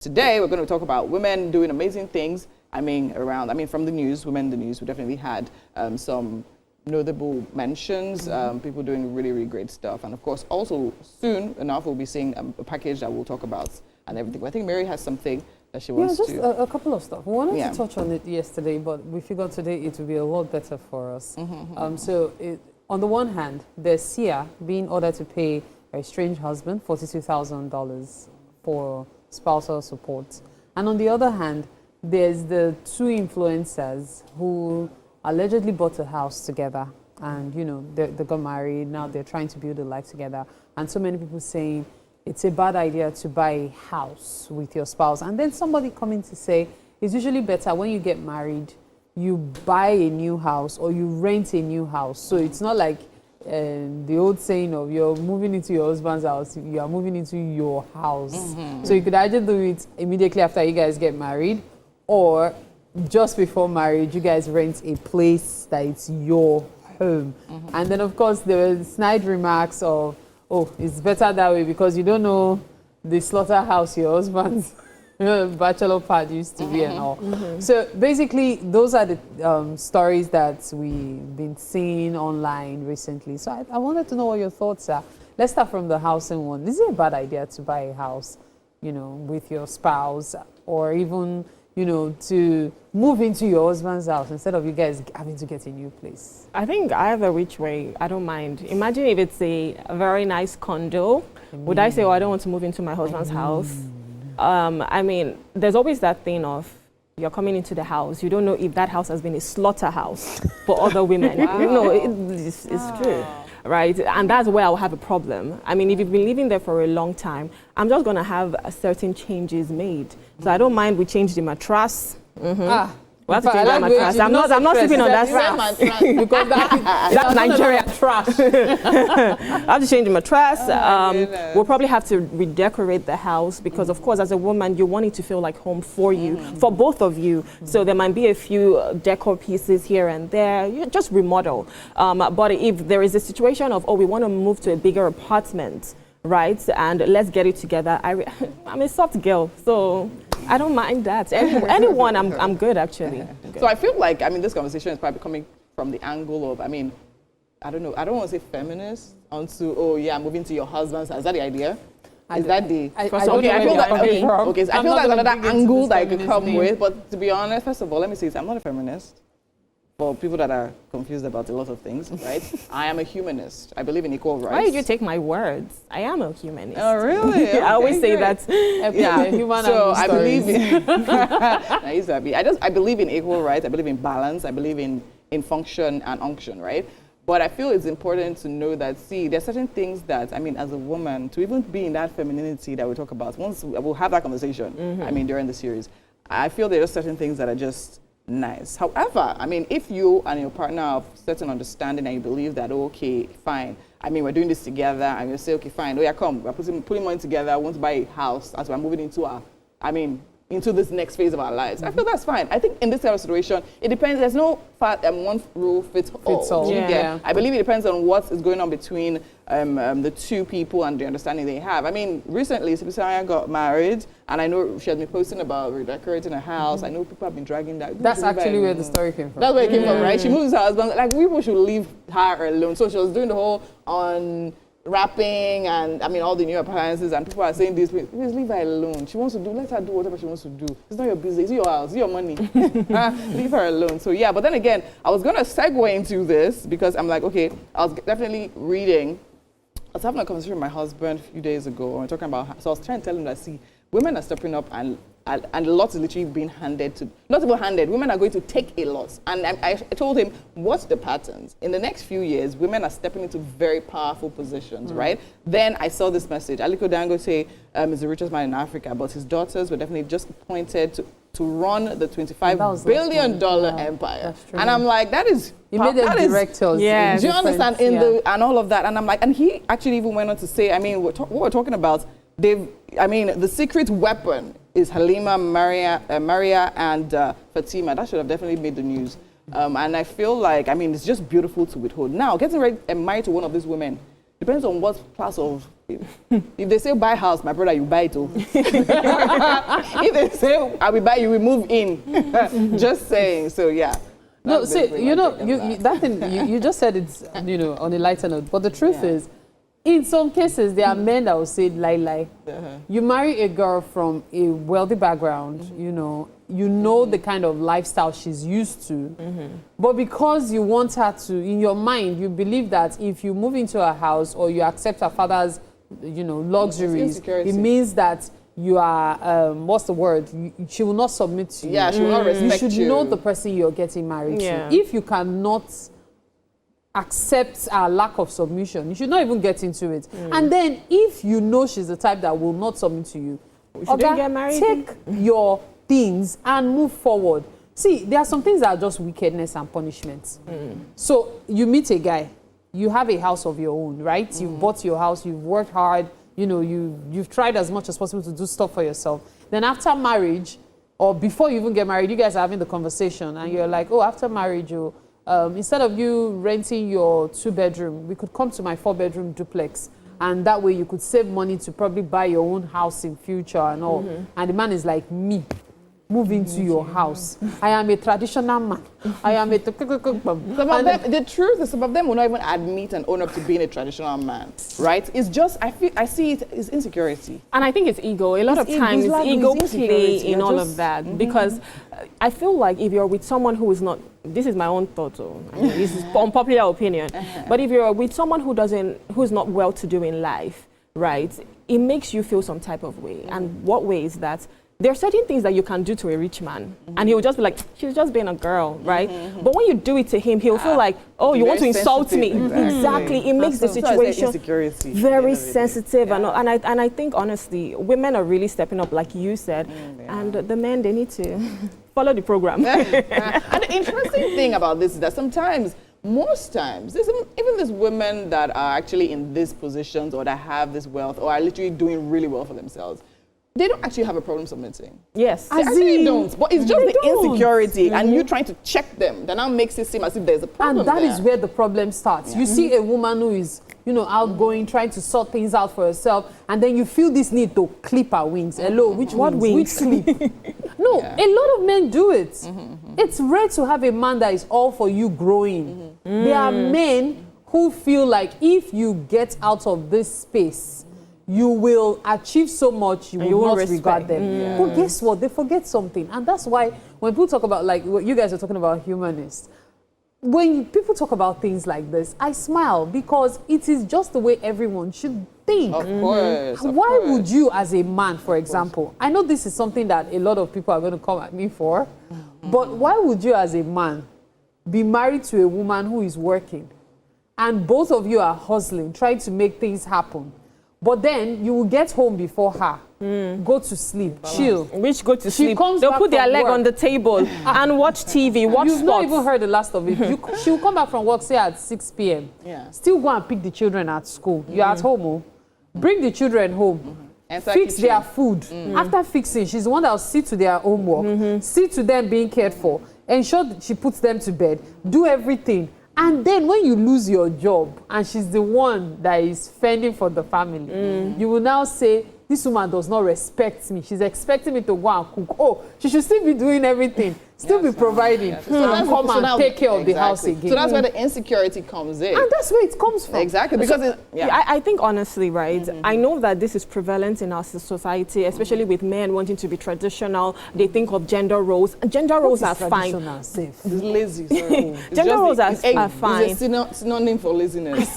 Today, we're going to talk about women doing amazing things. From the news, women in the news, we definitely had some notable mentions, people doing really, really great stuff. And of course, also soon enough, we'll be seeing a package that we'll talk about and everything. But I think Mary has something that she wants to... Yeah, just a couple of stuff. We wanted to touch on it yesterday, but we figured today it would be a lot better for us. On the one hand, there's Sia being ordered to pay her estranged husband $42,000 for spousal support. And on the other hand, there's the two influencers who allegedly bought a house together and, they got married. Now they're trying to build a life together. And so many people saying it's a bad idea to buy a house with your spouse. And then somebody coming to say it's usually better when you get married, you buy a new house or you rent a new house. So it's not like the old saying of you're moving into your husband's house, you are moving into your house. So you could either do it immediately after you guys get married, or just before marriage, you guys rent a place that it's your home. And then, of course, there were snide remarks of, oh, it's better that way because you don't know the slaughterhouse your husband's bachelor pad used to be and all. So basically, those are the stories that we've been seeing online recently. So I wanted to know what your thoughts are. Let's start from the housing one. Is it a bad idea to buy a house, with your spouse, or even, to move into your husband's house instead of you guys having to get a new place? I think either which way, I don't mind. Imagine if it's a very nice condo. Would I say, oh, I don't want to move into my husband's house? There's always that thing of you're coming into the house. You don't know if that house has been a slaughterhouse for other women. It's true, right? And that's where I'll have a problem. If you've been living there for a long time, I'm just going to have certain changes made. So I don't mind we change the mattress. We have to change that mattress. I'm not sleeping on that mattress because that's Nigeria trash. I have to change the mattress. We'll probably have to redecorate the house because, of course, as a woman, you want it to feel like home for you, for both of you. So there might be a few decor pieces here and there. You just remodel. But if there is a situation of, we want to move to a bigger apartment, right, and let's get it together. I'm a soft girl, so I don't mind that. Anyone, I'm good actually. So I feel like, this conversation is probably coming from the angle of, I don't know, I don't want to say feminist onto, I'm moving to your husband's house. Is that the idea? Is that the... I feel that's another angle that I could come with. But to be honest, first of all, let me say this. I'm not a feminist. For people that are confused about a lot of things, right? I am a humanist. I believe in equal rights. Why did you take my words? I am a humanist. Oh, really? Okay, I always say that. Human so I believe in... I believe in equal rights. I believe in balance. I believe in function and unction, right? But I feel it's important to know that, there's certain things that, as a woman, to even be in that femininity that we talk about, once we'll have that conversation, during the series, I feel there are certain things that are just nice. However, if you and your partner have certain understanding and you believe that, okay, fine, we're doing this together, and you say, okay, fine, come, we're putting money together, I want to buy a house as we're moving into into this next phase of our lives. I feel that's fine. I think in this kind of situation, it depends. There's no one rule fits all. Yeah. I believe it depends on what is going on between the two people and the understanding they have. Recently, Sibisaya got married, and I know she has been posting about redecorating a house. I know people have been dragging that. That's actually where the story came from. That's where it came from, right? She moves her husband. Like, people should leave her alone. So she was doing the whole wrapping and all the new appliances, and people are saying this, please leave her alone. She wants to let her do whatever she wants to do. It's not your business, it's your house, it's your money. Leave her alone. So but then again, I was gonna segue into this because I'm like, okay, I was definitely reading. I was having a conversation with my husband a few days ago, and we were talking about, so I was trying to tell him that, women are stepping up and a lot is literally being handed to, not even handed, women are going to take a lot. And I told him, what's the patterns? In the next few years, women are stepping into very powerful positions, right? Then I saw this message. Aliko Dangote is the richest man in Africa, but his daughters were definitely just appointed to run the $25 billion empire. And I'm like, that is... You made them directors. Yeah. Do you understand? And all of that. And I'm like, and he actually even went on to say, what we're talking about, the secret weapon is Halima, Maria, and Fatima. That should have definitely made the news. And I feel like, it's just beautiful to withhold. Now, getting married to one of these women depends on what class of If they say buy house, my brother, you buy it too. If they say I will buy, you will move in. Just saying. So yeah. No, see, that thing you just said it's on a lighter note, but the truth is, in some cases there are men that will say lie. You marry a girl from a wealthy background, you know the kind of lifestyle she's used to, but because you want her to, in your mind, you believe that if you move into a house or you accept her father's, luxuries, it means that you are, what's the word? She will not submit to you. Yeah, she will not respect you. You should know the person you're getting married to. If you cannot accept a lack of submission, you should not even get into it. And then if you know she's the type that will not submit to you, get married. Take your things and move forward. See, there are some things that are just wickedness and punishment. So you meet a guy, you have a house of your own, right? You've bought your house, you've worked hard, you've tried as much as possible to do stuff for yourself. Then after marriage, or before you even get married, you guys are having the conversation and you're like, oh, after marriage, instead of you renting your 2-bedroom, we could come to my 4-bedroom duplex. And that way you could save money to probably buy your own house in future and all. And the man is like, me, move into your house. I am a traditional man. I am a... The truth is some of them will not even admit and own up to being a traditional man, right? It's just, I see it as insecurity. And I think it's ego. A lot of times it's ego play in all of that. Because I feel like if you're with someone who is not, this is my own thought, this is unpopular opinion, but if you're with someone who's not well-to-do in life, right, it makes you feel some type of way. And what way is that? There are certain things that you can do to a rich man, and he will just be like, she's just being a girl, right? But when you do it to him, he'll feel like, oh, you want to insult me. Exactly. It makes the situation very sensitive. And I think, honestly, women are really stepping up, like you said, and the men, they need to follow the program. And the interesting thing about this is that most times, even these women that are actually in these positions or that have this wealth or are literally doing really well for themselves, they don't actually have a problem submitting. Yes. They actually don't. But it's just the insecurity and you trying to check them that now makes it seem as if there's a problem. And that is where the problem starts. You see a woman who is, outgoing, trying to sort things out for herself, and then you feel this need to clip her wings. Hello, which clip? No, a lot of men do it. It's rare to have a man that is all for you growing. There are men who feel like if you get out of this space, you will achieve so much, you will not regard them. But guess what? They forget something. And that's why when people talk about, like what you guys are talking about, humanists, when people talk about things like this, I smile because it is just the way everyone should think. Of course. Why would you as a man, for example, I know this is something that a lot of people are going to come at me for, but why would you as a man be married to a woman who is working and both of you are hustling, trying to make things happen? But then you will get home before her, go to sleep, chill. Which go to sleep? They'll put their leg on the table and watch TV, watch sports. You've not even heard the last of it. She will come back from work, say at 6 p.m. Still go and pick the children at school. You're at home, bring the children home, fix their food. After fixing, she's the one that will see to their homework, see to them being cared for, ensure that she puts them to bed, do everything. And then when you lose your job and she's the one that is fending for the family, you will now say, this woman does not respect me. She's expecting me to go and cook. Oh, she should still be doing everything, still be providing, and come and take care of the house again. So that's where the insecurity comes in. And that's where it comes from. Exactly. Because I think honestly, right, I know that this is prevalent in our society, especially with men wanting to be traditional. They think of gender roles. Gender roles are fine. Safe. It's lazy. Sorry. Gender roles are fine. It's a synonym for laziness.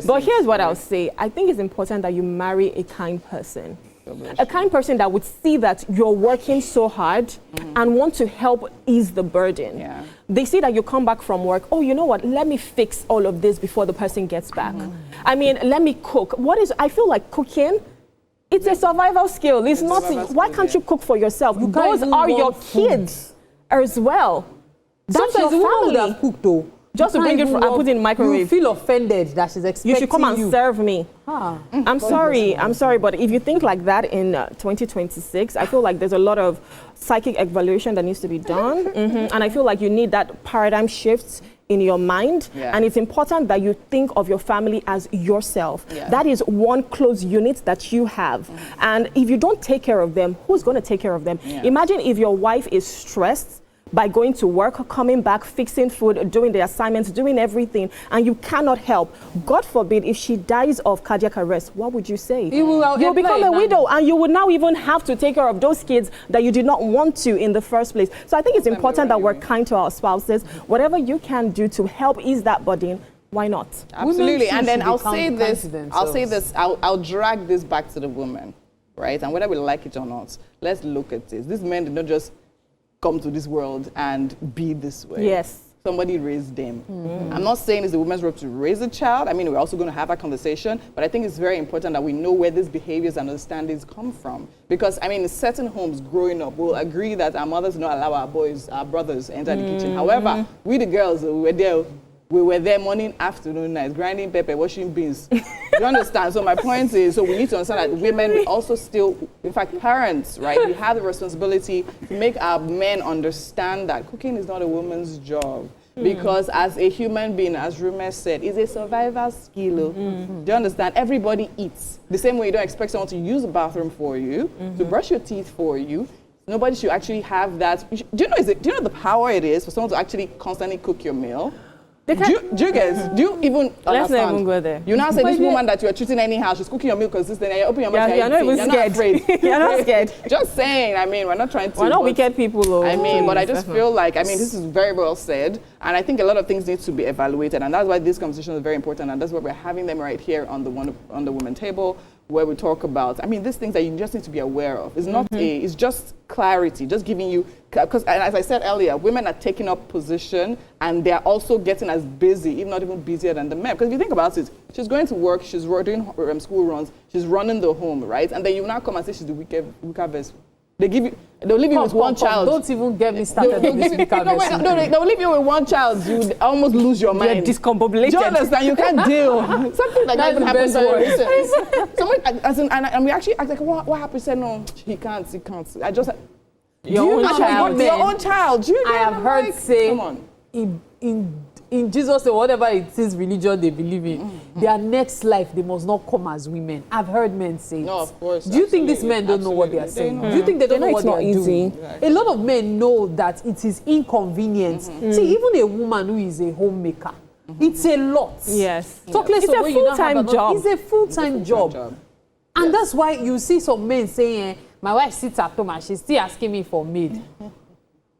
But here's what I'll say. I think it's important that you marry a kind person. A kind person that would see that you're working so hard and want to help ease the burden. They see that you come back from work, oh, you know what, let me fix all of this before the person gets back. I mean, let me cook. I feel like cooking, it's a survival skill. It's not, why can't you cook for yourself? Those are your kids as well. That's sometimes your family. Would have cooked though. Just to bring it and put it in the microwave. You feel offended that she's expecting you. You should come and serve me. I'm sorry, but if you think like that in 2026, I feel like there's a lot of psychic evaluation that needs to be done. And I feel like you need that paradigm shift in your mind, Yeah. and it's important that you think of your family as yourself. Yeah. That is one close unit that you have. And if you don't take care of them, who's going to take care of them? Yeah. Imagine if your wife is stressed by going to work, coming back, fixing food, doing the assignments, doing everything, and you cannot help. God forbid, if she dies of cardiac arrest, what would you say? You'll become a widow, and you would now even have to take care of those kids that you did not want to in the first place. So I think it's important that we're kind to our spouses. Whatever you can do to help ease that burden, why not? Absolutely. And then I'll say this, I'll drag this back to the woman, right? And whether we like it or not, let's look at this. These men did not just come to this world and be this way. Yes. Somebody raised them. I'm not saying it's the woman's role to raise a child. I mean, we're also going to have that conversation, but I think it's very important that we know where these behaviors and understandings come from. Because, I mean, in certain homes growing up, we'll agree that our mothers do not allow our boys, our brothers enter the kitchen. However, we the girls, we were there morning, afternoon, night, grinding pepper, washing beans. You understand? So my point is, so we need to understand that women also still, in fact, parents, right? We have the responsibility to make our men understand that cooking is not a woman's job. Because as a human being, as Rume said, it's a survival skill. Do you understand? Everybody eats. The same way you don't expect someone to use the bathroom for you, to brush your teeth for you. Nobody should actually have that. Do you know the power it is for someone to actually constantly cook your meal? Do you guys, do you even understand? Let's not even go there. You now say this woman that you're treating anyhow, she's cooking your meal consistently, and you open your mouth, you're not even scared. You're not scared. Just saying, I mean, we're not trying to. We're not wicked people, though. I mean, but I just feel like, I mean, this is very well said, and I think a lot of things need to be evaluated, and that's why this conversation is very important, and that's why we're having them right here on the Woman Table, where we talk about, I mean, these things that you just need to be aware of. It's not it's just clarity, just giving you, because as I said earlier, women are taking up position and they're also getting as busy, if not even busier than the men. Because if you think about it, she's going to work, she's doing school runs, she's running the home, right? And then you now come and say she's the weaker vessel. They'll leave you with one child. Don't even get me started with this weaker vessel. They'll leave you with one child. You almost lose your mind. You're discombobulated. Do you understand? You can't deal. Something like that even happens very recently. And we actually asked, like, what happened? He said, no, he can't. I just... Your own child. I have heard say, come on. In Jesus or whatever it is religion they believe in, their next life they must not come as women. I've heard men say it. No, of course. Do you think these men don't know what they are saying? Do you think they don't know what they are doing? Exactly. A lot of men know that it is inconvenient. See, even a woman who is a homemaker, it's a lot. Yes. Talk less It's of a when you don't full-time have a- job. It's a full-time job. And that's why you see some men saying, my wife sits at home and she's still asking me for maid.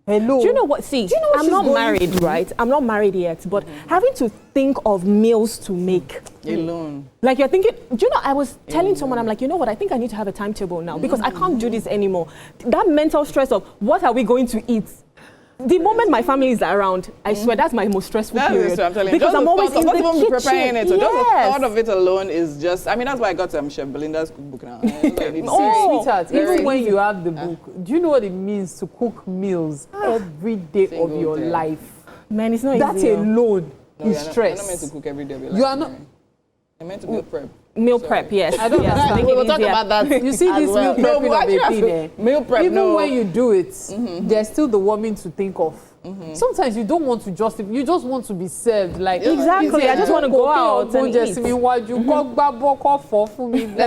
Hello. Do you know what? See, I'm not married, right? I'm not married yet, but having to think of meals to make alone. Like you're thinking, do you know, I was telling someone, I'm like, you know what, I think I need to have a timetable now because I can't do this anymore. That mental stress of what are we going to eat? The moment my family is around, I swear that's my most stressful period. What I'm telling because I'm always in the kitchen. Preparing it. So just the thought of it alone is just, I mean, that's why I got Chef Belinda's cookbook now. Sweetheart, even when you have the book, do you know what it means to cook meals every day of your life? Man, it's not easy. That alone is stress. You're not meant to cook every day of your life. You are not. You're meant to meal prep. Meal prep, yes. I don't understand. We'll talk about that. You see this meal prepping of a thing, meal prep, even when you do it, there's still the warming to think of. Sometimes you don't want to you just want to be served. Like exactly, I just want to go out and eat. There's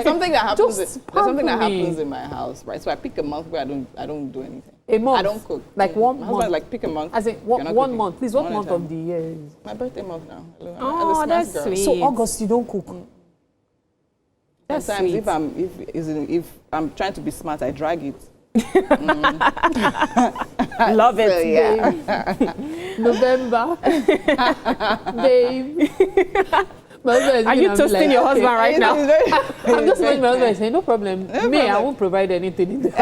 something that happens. There's something that happens in my house, right? So I pick a month where I don't do anything. A month. I don't cook. Like 1 My month. husband like pick a month. As in one month. Please, what month of the year is? My birthday month now. Oh, that's sweet. So August you don't cook. Sometimes if I'm trying to be smart, I drag it. Love it. So, yeah. November. Babe. Are you toasting your husband right now? I'm just letting my husband say, no problem. I won't provide anything in there.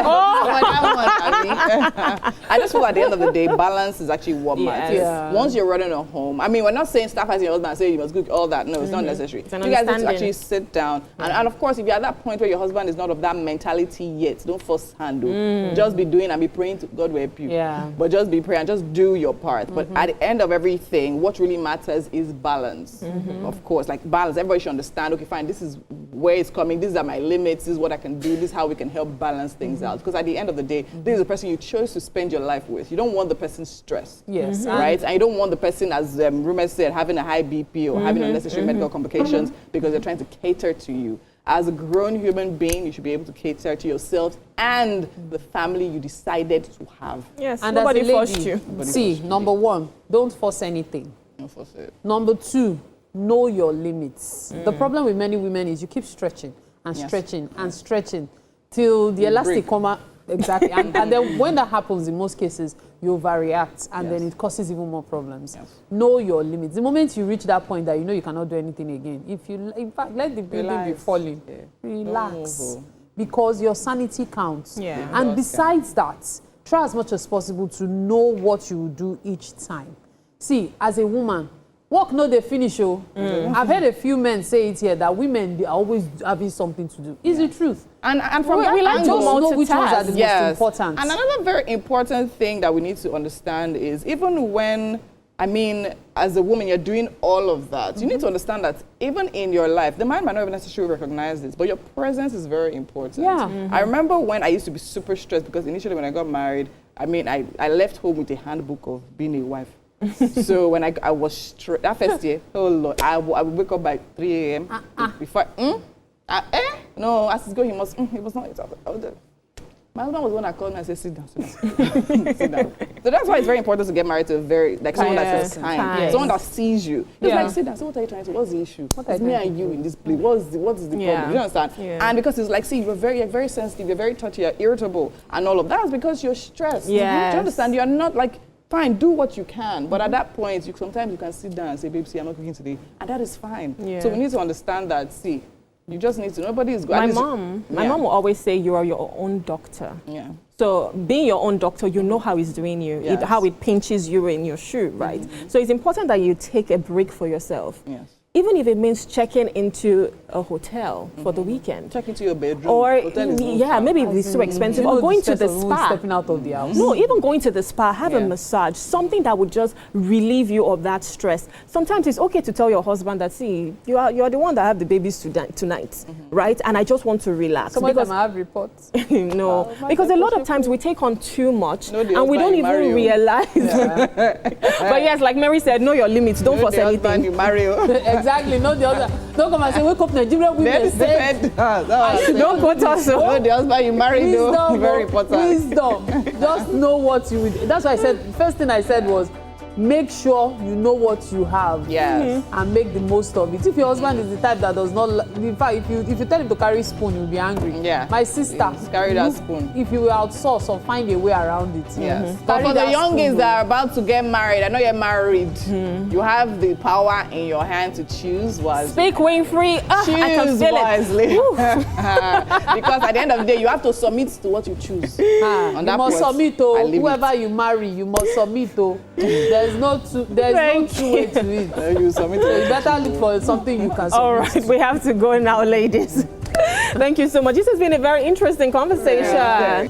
I just feel at the end of the day, balance is actually what matters. Yeah. Once you're running a home, I mean, we're not saying staff as your husband and say you must cook all that. No, it's not necessary. You guys need to actually sit down. And of course, if you're at that point where your husband is not of that mentality yet, don't force handle. Just be doing and be praying to God will help you. Yeah. But just be praying and just do your part. But at the end of everything, what really matters is balance. Of course, like balance. Everybody should understand, okay, fine, this is where it's coming. These are my limits. This is what I can do. This is how we can help balance things out. Because at the end of the day, this is the person you chose to spend your life with. You don't want the person stressed. Yes. Right? And you don't want the person, as Rume said, having a high BP or having unnecessary medical complications because they're trying to cater to you. As a grown human being, you should be able to cater to yourself and the family you decided to have. Yes, And nobody as a lady, forced you. See, number one, don't force anything. Don't force it. Number two, know your limits. The problem with many women is you keep stretching and stretching and stretching till the elastic come out. Exactly. and then when that happens, in most cases, you overreact and then it causes even more problems. Yes. Know your limits. The moment you reach that point that you know you cannot do anything again, in fact, let the building be falling. Yeah. Relax. Because your sanity counts. Yeah. And besides that, try as much as possible to know what you do each time. See, as a woman, work no dey finish. I've heard a few men say it here that women they are always having something to do. Is the truth? And from that we like to know which ones are the most important. And another very important thing that we need to understand is even when, I mean, as a woman, you're doing all of that, you need to understand that even in your life, the man might not even necessarily recognize this, but your presence is very important. Yeah. I remember when I used to be super stressed because initially when I got married, I mean, I left home with a handbook of being a wife. So when I was straight, that first year, oh Lord, I would wake up by 3 a.m. Before, no, as it's going, he must not eat. My husband was the one that called me and said, sit down, sit down. So that's why it's very important to get married to a very, like someone that's kind, someone that sees you. It's like, sit down, so what are you trying to do? What's the issue? It's me and you in this place. What is the problem? You understand? Yeah. And because it's like, see, you're very sensitive, you're very touchy, you're irritable, and all of that is because you're stressed. Yes. Do you understand? You're not like, fine, do what you can. But at that point, sometimes you can sit down and say, babe, see, I'm not cooking today. And that is fine. Yeah. So we need to understand that, see, you just need to, nobody is going. My mom will always say you are your own doctor. Yeah. So being your own doctor, you know how it's doing you, how it pinches you in your shoe, right? So it's important that you take a break for yourself. Yes. Even if it means checking into a hotel for the weekend. Check into your bedroom. Or, maybe if it's too expensive. Or going to the spa. Stepping out of the house. No, even going to the spa, have a massage, something that would just relieve you of that stress. Sometimes it's okay to tell your husband that, see, you're the one that have the babies tonight, right? And I just want to relax. Some of them have reports. No, because a lot of times we take on too much and we don't even realize. Yeah. But yes, like Mary said, know your limits. Don't force anything. You marry. Exactly, not the other. Don't come and say, wake up Nigerian women. Don't quote us. No, the husband you married, though. Very important. Wisdom. Just know what you would. That's why I said, first thing I said was, make sure you know what you have. Yes. And make the most of it. If your husband is the type that does not, in fact, if you tell him to carry a spoon, he'll be angry. Yeah. My sister, carry that spoon. If you will outsource or find a way around it. Yes. But for the youngins that are about to get married, I know you're married. You have the power in your hand to choose wisely. Speak, Winfrey. Choose wisely. Because at the end of the day, you have to submit to what you choose. You must submit to whoever you marry. You must submit to. There's no two way to it. You submit so you better look for something you can submit. All right, we have to go now, ladies. Thank you so much. This has been a very interesting conversation. Yeah.